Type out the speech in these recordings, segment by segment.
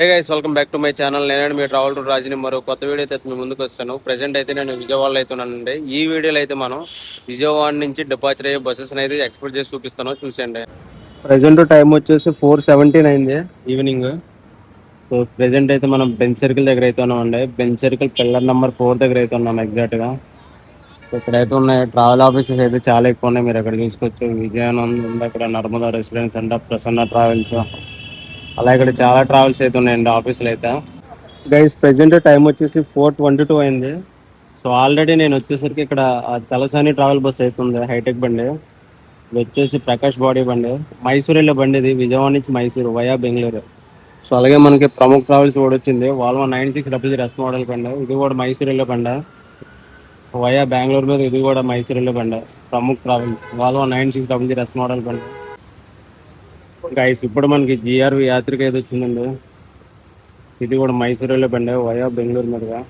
Hey guys, welcome back to my channel. నేను మీ travel to రాజుని మరో కొత్త వీడియో అయితే మీ ముందుకు వస్తాను. ప్రెజెంట్ అయితే నేను విజయవాడలో అయితే ఉన్నానండి. ఈ వీడియోలో అయితే మనం విజయవాడ నుంచి డిపార్చర్ అయ్యే బస్సెస్ అయితే ఎక్స్పోర్ట్ చేసి చూపిస్తాను, చూసేయండి. ప్రెజెంట్ టైం వచ్చేసి 4:17 అయింది ఈవినింగ్. సో ప్రెజెంట్ అయితే మనం బెంచ్ సర్కిల్ దగ్గర అయితే ఉన్నామండి. బెంచ్ సర్కిల్ పిల్లర్ నెంబర్ 4 దగ్గర అయితే ఉన్నాం ఎగ్జాక్ట్ గా. సో ఇక్కడైతే ఉన్నాయి ట్రావెల్ ఆఫీసెస్ అయితే చాలా ఎక్కువ ఉన్నాయి. మీరు అక్కడ చూసుకోవచ్చు. విజయానంద్ ఉంది, అక్కడ Narmada residence and Prasanna travels, అలా ఇక్కడ చాలా ట్రావెల్స్ అయితే ఉన్నాయండి ఆఫీసులు అయితే. గైస్ ప్రెజెంట్ టైం వచ్చేసి 4:22 అయింది. సో ఆల్రెడీ నేను వచ్చేసరికి ఇక్కడ తలసాని ట్రావెల్ బస్ అవుతుంది, హైటెక్ బండి. ఇది వచ్చేసి ప్రకాష్ బాడీ బండి, మైసూర్ వెళ్ళే బండి. ఇది విజయవాడ నుంచి మైసూరు వయా బెంగళూరు. సో అలాగే మనకి ప్రముఖ ట్రావెల్స్ కూడా వచ్చింది, వాల్వో 9600 ఎస్ మోడల్ బండి. ఇది కూడా మైసూర్ వెళ్ళే బండి, వయా బెంగళూరు మీద. ఇది కూడా మైసూర్ వెళ్ళే బండి, ప్రముఖ ట్రావెల్స్ వాల్వో 9600 ఎస్ మోడల్ బండి. గైస్ ఇప్పుడు మనకి జిఆర్వి యాత్రిక ఏది వచ్చిందండి. ఇది కూడా మైసూర్ వెళ్ళే బండి, వయా బెంగళూరు మీదుగా.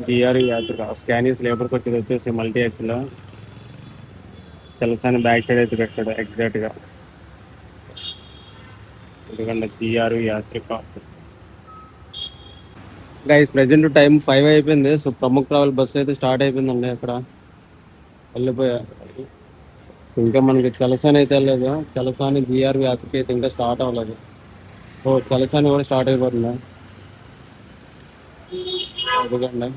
జిఆర్వి యాత్రిక స్కానియస్ లేబర్కి వచ్చేది వచ్చేసి మల్టీ ఎక్స్లో తెలుసాని బ్యాక్ సైడ్ అయితే పెట్టాడు ఎగ్జాక్ట్ గా. ఎందుకంటే జిఆర్వి యాత్రిక. గైస్ ప్రెజెంట్ టైం 5 అయిపోయింది. సో ప్రముఖ ట్రావెల్ బస్సు అయితే స్టార్ట్ అయిపోయిందండి, అక్కడ వెళ్ళిపోయా. సో ఇంకా మనకి చలసాని అయితే వెళ్ళలేదు. చలసాని జిఆర్వి యాత్రిక అయితే ఇంకా స్టార్ట్ అవ్వలేదు. సో చలసాని కూడా స్టార్ట్ అయిపోతుంది, ఎందుకండి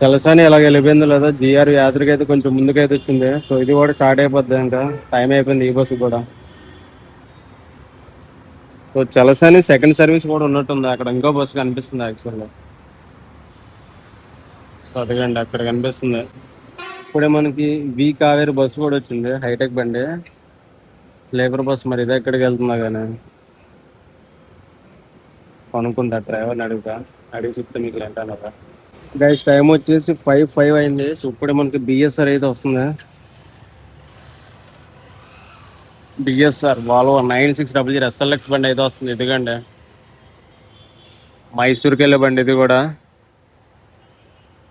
చలసాని ఎలాగ వెళ్ళిపోయిందో లేదా. జిఆర్ యాత్రిక అయితే కొంచెం ముందుకైతే వచ్చింది. సో ఇది కూడా స్టార్ట్ అయిపోద్ది, ఇంకా టైం అయిపోయింది ఈ బస్సు కూడా. సో చలసాని సెకండ్ సర్వీస్ కూడా ఉన్నట్టుంది, అక్కడ ఇంకో బస్సు కనిపిస్తుంది యాక్చువల్గా. సో అదిగండి అక్కడ కనిపిస్తుంది. ఇప్పుడే మనకి వి కావేరి బస్సు కూడా వచ్చింది, హైటెక్ బండి, స్లీపర్ బస్. మరి ఇది ఎక్కడికి వెళ్తుందా కానీ కొనుక్కుంటా, డ్రైవర్ని అడిగి చెప్తే మీకు వెంటాను. గైస్ టైం వచ్చేసి 5:05 అయింది. సో ఇప్పుడే మనకి బిఎస్ఆర్ అయితే వస్తుంది. బిఎస్ఆర్ వాల్వో 9600 ఎస్ఎల్ఎక్స్ బండి అయితే వస్తుంది. ఎందుకంటే మైసూర్కి వెళ్ళే బండి ఇది కూడా.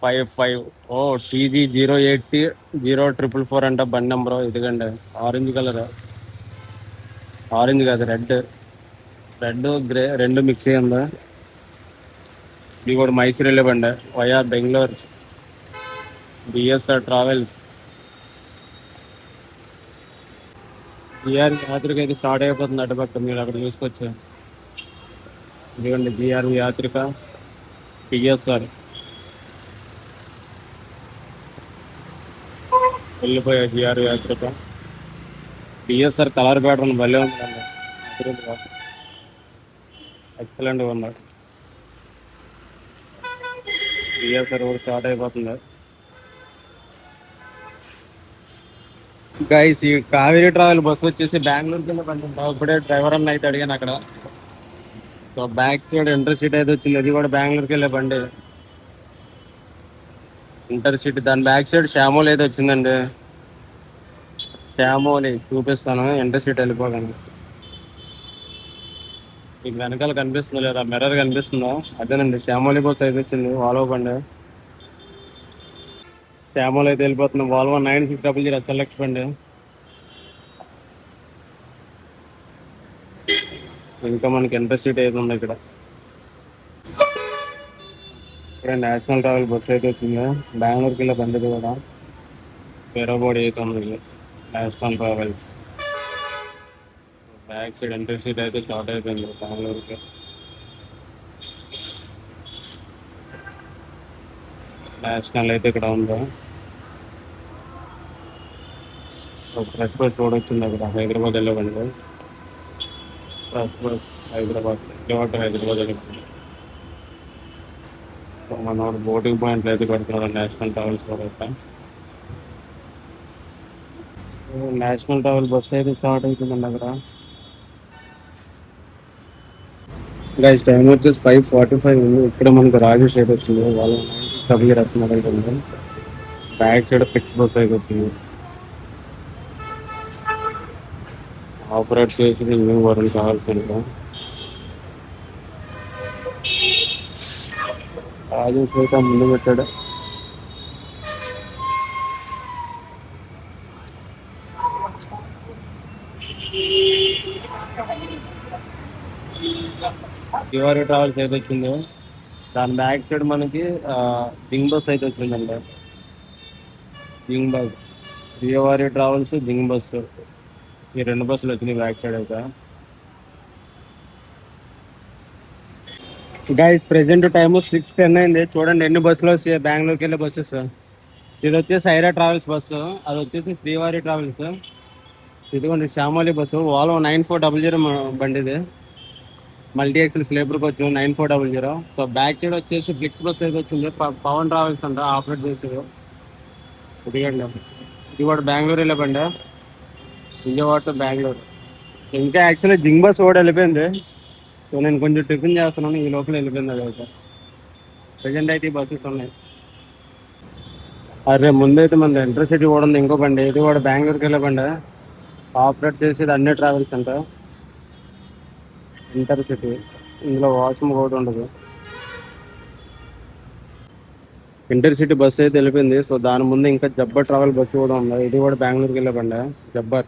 55 ఓ టీజీ 0800444 అంట బండి నెంబర్. ఇదిగండి ఆరెంజ్ కలర్, ఆరెంజ్ కాదు రెడ్, రెడ్ గ్రే రెండు మిక్స్ అయ్యి ఉందా. ఇది కూడా మైసూర్ వెళ్ళే బండి, via Bengaluru, BSR travels. GR Yatrika అయితే స్టార్ట్ అయిపోతుంది అటుపక్క, మీరు అక్కడ చూసుకోవచ్చు. ఇదిగోండి జిఆర్ యాత్రిక, పిఎస్ఆర్ వెళ్ళిపోయా. GR Yatrika, PSR colour pattern భలే ఉందండి, ఎక్సలెంట్గా ఉన్నాడు. పిఎస్ఆర్ కూడా స్టార్ట్ అయిపోతుంది. గైస్ ఈ కావేరీ ట్రావెల్ బస్సు వచ్చేసి బెంగళూరుకి వెళ్ళి బండి. ఇప్పుడే డ్రైవర్ అన్న అయితే అడిగాను అక్కడ. So back side inter seat అయితే వచ్చింది, అది కూడా బెంగళూరుకి వెళ్ళే బండి, ఇంటర్ సీట్. దాని బ్యాక్ సైడ్ షామోల్ అయితే వచ్చిందండి. షామోలి చూపిస్తాను, ఇంటర్ సీట్ వెళ్ళిపోగాను. మీకు వెనకాల కనిపిస్తుందో లేదా, మిర్రర్ కనిపిస్తుందో, అదేనండి షామోలి బస్ అయితే వచ్చింది, వాల్వో బండి. షామోల్ అయితే వెళ్ళిపోతుంది, వాల్వో 9600 ఎస్ఎల్ఎక్స్ బండి. ఇంకా మనకి ఇంటర్ సీట్ అయితే ఉంది ఇక్కడ. ఇక్కడ నేషనల్ ట్రావెల్ బస్సు అయితే వచ్చింది, బెంగళూరుకి వెళ్ళే బండి కూడా. పేరోబోడి అయితే ఉంది national travels. Back side entry seat అయితే స్టార్ట్ అయిపోయింది బెంగళూరుకి. నేషనల్ అయితే ఇక్కడ ఉంది. ఫ్రెష్ బస్ కూడా వచ్చింది అక్కడ, హైదరాబాద్ వెళ్ళే బండి. ఫ్రెష్ బస్ హైదరాబాద్, విజయవాడ హైదరాబాద్ వెళ్ళిపోయింది. మన బోటింగ్ పాయింట్లు అయితే పెడుతున్నారు నేషనల్ ట్రావెల్స్ కూడా అయితే. నేషనల్ ట్రావెల్ బస్ అయితే స్టార్ట్ అవుతుందండి అక్కడ. గైస్ టైం వచ్చేసి 5:45 ఉంది. ఇక్కడ మనకు రాజేష్ అయితే వచ్చింది, వాళ్ళు 9600 రత్నాలు అయితే ఉంది. బ్యాక్ సైడ్ ఫిక్స్ బస్ అయితే వచ్చింది, ఆపరేట్ చేసి న్యూ వరుణ్ కావాల్సింది. రాజేష్ అయితే ముందు పెట్టాడు. శ్రీవారి ట్రావెల్స్ అయితే వచ్చింది. దాని బ్యాక్ సైడ్ మనకి జింగ్ బస్ అయితే వచ్చిందండి. జింగ్ బస్, శ్రీవారి ట్రావెల్స్, జింగ్ బస్, ఈ రెండు బస్సులు వచ్చినాయి బ్యాక్ సైడ్ అయితే. గైస్ ప్రెసెంట్ టైమ్ 6:10 అయింది. చూడండి ఎన్ని బస్సులు వస్తాయి బెంగళూరుకి వెళ్ళే బస్సెస్. ఇది వచ్చేసి ఐరా ట్రావెల్స్ బస్సు, అది వచ్చేసి శ్రీవారి ట్రావెల్స్. ఇదిగోండి శ్యామలి బస్సు, వాలో 9400 బండి ఇది. Multi axle sleeper coach 9400. So back side వచ్చేసి ఫ్లిక్స్ బస్ అయితే వచ్చింది. పవన్ ట్రావెల్స్ అంట ఆపరేట్ చేస్తారు. ఇదిగోండి, ఇది కూడా బెంగళూరు వెళ్ళే బండి, విజయవాడ టు బెంగళూరు. ఇంకా యాక్చువల్లీ జింగ్ బస్ కూడా వెళ్ళిపోయింది. సో నేను కొంచెం టిఫిన్ చేస్తున్నాను, ఈ లోపల వెళ్ళిపోయింది అది అయితే. ప్రజెంట్ అయితే ఈ బస్సెస్ ఉన్నాయి. అరే ముందైతే మన ఇంటర్సిటీ కూడా ఉంది ఇంకో బండి, ఇది కూడా బెంగళూరుకి వెళ్ళే బండి. ఆపరేట్ చేసేది అన్ని ట్రావెల్స్ అంట. ఇంటర్సిటీ, ఇందులో వాష్రూమ్ కూడా ఉండదు. ఇంటర్సిటీ బస్సు అయితే వెళ్ళిపోయింది. సో దాని ముందు ఇంకా జబ్బర్ ట్రావెల్ బస్సు కూడా ఉంది, ఇది కూడా బెంగళూరుకి వెళ్ళే బండి జబ్బర్.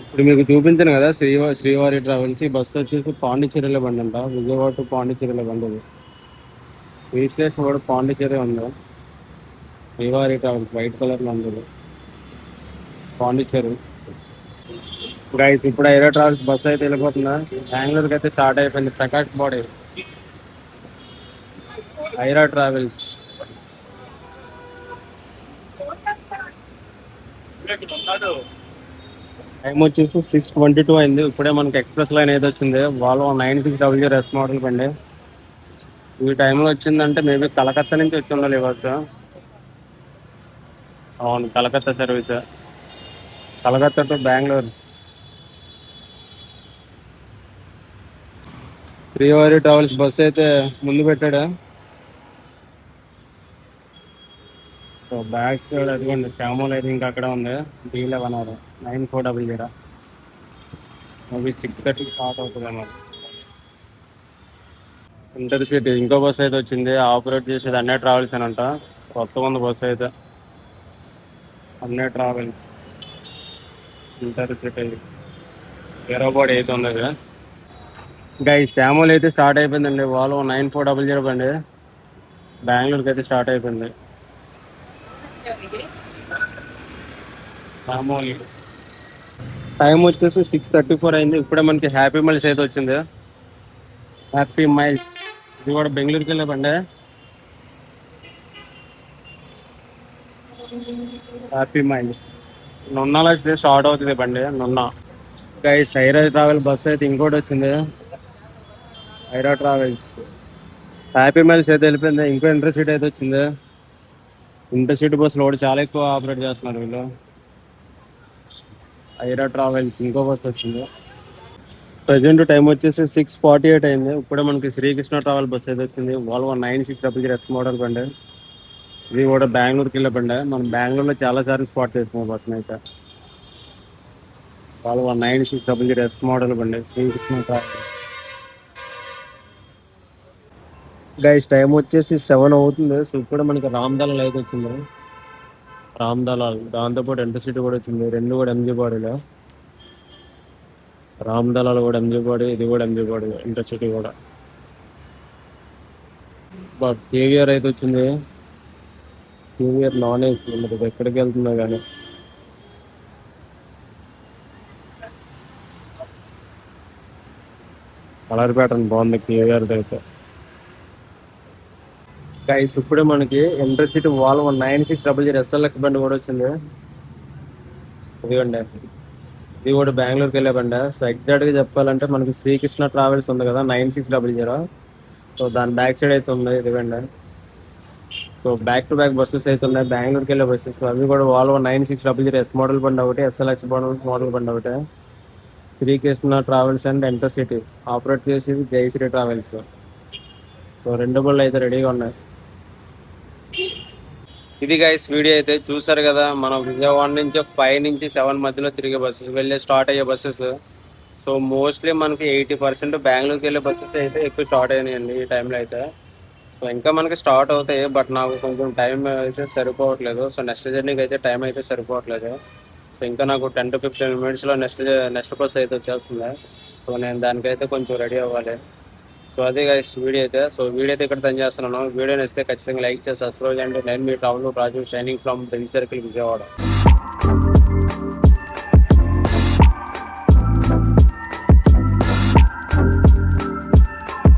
ఇప్పుడు మీకు చూపించాను కదా శ్రీవారి ట్రావెల్స్, ఈ బస్సు వచ్చేసి పాండిచ్చేరిలో బండి అంట, విజయవాడ టు పాండిచ్చేరిలో బండి. ఇది రిజిస్ట్రేషన్ కూడా పాండిచ్చేరి ఉంది. శ్రీవారి ట్రావెల్స్ వైట్ కలర్లో ఉంది, పాండిచ్చేరి. గైస్ ఇప్పుడు ఐరా ట్రావెల్స్ బస్సు అయితే వెళ్ళిపోతుందా, బెంగళూరుకి అయితే స్టార్ట్ అయిపోయింది. ప్రకాష్ బాడీ ఐరా ట్రావెల్స్. టైం వచ్చేసి 6:22 అయింది. ఇప్పుడే మనకి ఎక్స్ప్రెస్ లైన్ అయితే వచ్చింది, వాల్వో 9600 మోడల్ బండి. ఈ టైంలో వచ్చిందంటే మేబీ కలకత్తా నుంచి వచ్చి ఉండాలి ఈ బస్సు. అవును, కలకత్తా సర్వీస్, కలకత్తా టు బెంగళూరు. శ్రీవారి ట్రావెల్స్ బస్సు అయితే ముందు పెట్టాడు. సో బ్యాక్ సైడ్ అదిగోండి శ్యామల్ అయితే ఇంకా అక్కడ ఉంది, D11 9400. మేబీ 6:30 స్టార్ట్ అవుతుంది అన్నమాట. ఇంటర్సిటీ ఇంకో బస్సు అయితే వచ్చింది, ఆపరేట్ చేసేది అన్నీ ట్రావెల్స్ అని అంట. కొత్తగా ఉంది బస్సు అయితే, అన్నీ ట్రావెల్స్ ఇంటర్సిటీ ఏరోబాడ్ అయితే ఉంది అది. ఇంకా ఈ శ్యామల్ అయితే స్టార్ట్ అయిపోయిందండి, వాల్వో 9400 బండి బెంగళూరుకి అయితే స్టార్ట్ అయిపోయింది. శ్యామల్ టైం వచ్చేసి 6:34 అయింది. ఇప్పుడే మనకి హ్యాపీ మైల్స్ అయితే వచ్చింది. హ్యాపీ మైల్స్, ఇది కూడా బెంగళూరుకి వెళ్ళే బండి. హ్యాపీ మైల్స్ నున్నాలో అయితే స్టార్ట్ అవుతుంది బండి, Nunna. Guys Aira travel bus అయితే ఇంకోటి వచ్చింది, ఐరా ట్రావెల్స్. హ్యాపీ మైల్స్ అయితే వెళ్ళిపోయింది. ఇంకో ఇంటర్సిటీ అయితే వచ్చింది. ఇంటర్సిటీ బస్సులో కూడా చాలా ఎక్కువ ఆపరేట్ చేస్తున్నారు వీళ్ళు. ఐరా ట్రావెల్స్ ఇంకో బస్సు వచ్చింది. ప్రజెంట్ టైం వచ్చేసి 6:48 అయింది. ఇప్పుడే మనకి శ్రీకృష్ణ ట్రావెల్ బస్సు అయితే వచ్చింది, వాల్వో 9600 మోడల్ బండి. ఇది కూడా బెంగళూరుకి వెళ్ళే బండి, మనం బెంగళూరులో చాలా సార్లు స్పాట్ చేసుకున్నాం బస్సుని అయితే. వాల్వో 9600 మోడల్ బండి శ్రీకృష్ణ ట్రావెల్. గైస్ టైం వచ్చేసి 7 అవుతుంది. సో ఇప్పుడు మనకి రామ్దలాల్ అయితే వచ్చింది, రామ్దలాల్. దాంతోపాటు ఇంటర్సిటీ కూడా వచ్చింది, రెండు కూడా ఎంజీ బాడీలో. రామ్దలాల్ కూడా ఎంజీ బాడీ, ఇది కూడా ఎంజీ బాడీ ఇంటర్సిటీ కూడా. కేవీఆర్ అయితే వచ్చింది, కేవీఆర్ నాన్ ఏసీ, మరి ఎక్కడికి వెళ్తుందో కానీ. కలర్ ప్యాటర్న్ బాగుంది కేవీఆర్ అయితే. గైస్ ఇప్పుడే మనకి ఇంటర్సిటీ వాల్వో 9600 SLX బండి కూడా వచ్చింది, ఇదిగోండి. ఇది కూడా బెంగళూరుకి వెళ్ళే బండి. సో ఎగ్జాక్ట్గా చెప్పాలంటే మనకి శ్రీకృష్ణ ట్రావెల్స్ ఉంది కదా 9600, సో దాని బ్యాక్ సైడ్ అయితే ఉంది ఇదిగోండి. So back to back buses అయితే ఉన్నాయి బెంగళూరుకి వెళ్ళే బస్సెస్. అవి కూడా వాల్వో 9600 మోడల్ బండి ఒకటి, SLX మోడల్ బండి ఒకటి. Srikrishna travels and intercity operate చేసేది జయశ్రీ ట్రావెల్స్. సో రెండు బళ్ళు అయితే రెడీగా ఉన్నాయి. ఇది గైస్ వీడియో అయితే చూసారు కదా, మనం విజయవాడ నుంచి 5 నుంచి 7 మధ్యలో తిరిగే బస్సెస్, వెళ్ళే స్టార్ట్ అయ్యే బస్సెస్. సో మోస్ట్లీ మనకి 80% బెంగళూరుకి వెళ్ళే బస్సెస్ అయితే ఎక్కువ స్టార్ట్ అయినాయండి ఈ టైంలో అయితే. సో ఇంకా మనకి స్టార్ట్ అవుతాయి, బట్ నాకు కొంచెం టైం అయితే సరిపోవట్లేదు. సో నెక్స్ట్ జర్నీకి అయితే టైం అయితే సరిపోవట్లేదు. సో ఇంకా నాకు 10 to 15 minutes నెక్స్ట్ బస్ అయితే వచ్చేస్తుంది. సో నేను దానికైతే కొంచెం రెడీ అవ్వాలి. సో అదే గైస్ వీడియో అయితే ఇక్కడ తను చేస్తున్నాను. వీడియో నచ్చితే ఖచ్చితంగా లైక్ చేసి సబ్స్క్రైబ్ చేయండి. నేను మీ town Raju shining from Benz circle Vijayawada.